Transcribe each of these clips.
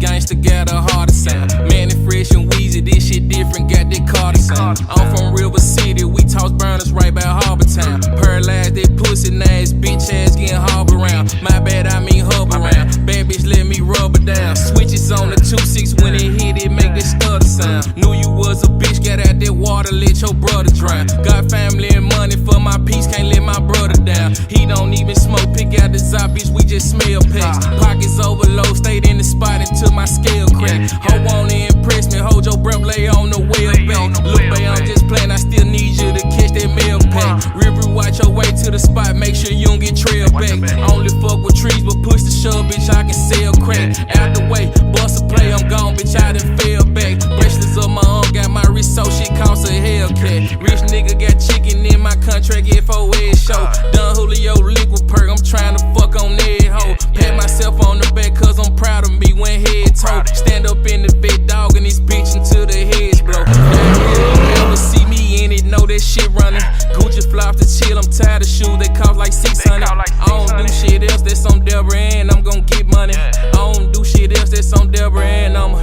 gangsta got a harder sound. Man, it fresh and wheezy, this shit different, got that Carter sound. I'm from River City, we toss burners right by Harbor Town. Paralyzed that pussy ass, bitch ass getting harbor around. My bad, I mean hub around. Bad bitch let me rub her down. Switches on the 2-6 when it hit, it make that stutter sound. Knew you was a bitch, got out that water, let your brother drown. Got family and money for my peace, can't let my brother down. He don't even smoke, pick out the zop, bitch, we just smell packs. Pockets overload, stayed in the spot until my scale crack. Ho wanna impress me, hold your breath, lay on the well back. Look, babe, I'm just playing, I still need you to catch that mail pack. River, watch your way to the spot, make sure you don't get trail back. Only fuck with trees, but push the shove, bitch, I can sell crack. Out the way, bust a play, I'm gone, bitch, I done fell back. Bracelets up my arm, got my wrist, so shit costs a Hellcat. Rich nigga got chicken in my contract, yeah, for head show. Done Julio liquid perk, I'm trying to fuck on that hoe. Pat myself on the back, cause I'm proud of me, went head toe. Stand up in the bed, dog, and this bitch until the heads blow. Don't ever see me in it, know that shit running. Gucci flops to chill, I'm tired of shoes, they cost like 600. I don't do shit else, that's on Deborah and I'm gon' get money. I don't do shit else, that's on Deborah and I'm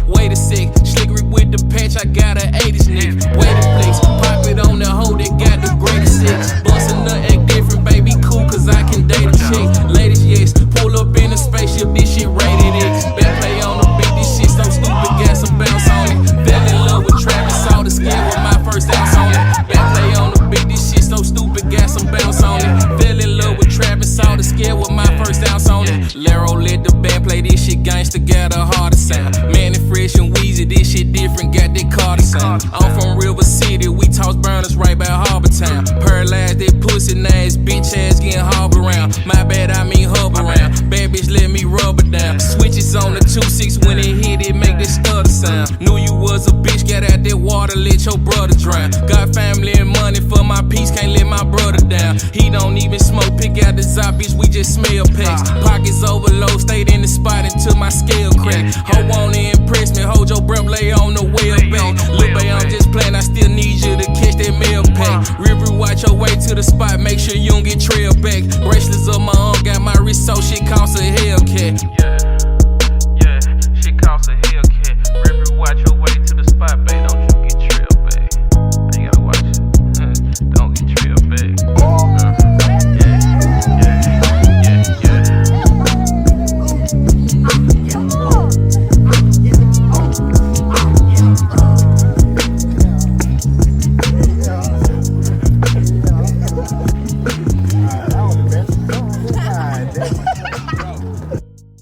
wait a sec, slickery with the patch, I got a 80s nigga. Wait a flex, pop it on the hoe that got the greatest sex. Bust a nut, act different, baby, cool, cause I can date a chick. Ladies, yes, pull up in a spaceship, this shit rated X. Back play on the beat, this shit so stupid, got some bounce on it. Fell in love with Travis, saw the skin with my first ounce on it. Back play on the beat, this shit so stupid, got some bounce on it. Fell in love with Travis, saw the skin with my first ounce on it. Valero let the band play, this shit gangsta got a harder sound. Man, it fresh and wheezy, this shit different, got that Carter sound. I'm from River City, we toss burners right by Harbor Town. Paralyzed that pussy ass, bitch ass getting harbor around. My bad, I mean hub around. Bad bitch let me rub her down. Switches on the 2-6 when it hit, it make that stutter sound. Knew you was a bitch, got out that water, let your brother drown. Got family and money for my peace, can't let my brother down. He don't even smoke, pick out the zop, bitch, we just smell packs. Pockets overload, stayed in the spot until my scale crack. Ho wanna impress me, hold your breath, lay on the well back. Look, babe, I'm just playing, I still need you to catch that mail pack. River, watch your way to the spot, make sure you don't get trail back. Bracelets up my arm, got my wrist, so shit costs a Hellcat.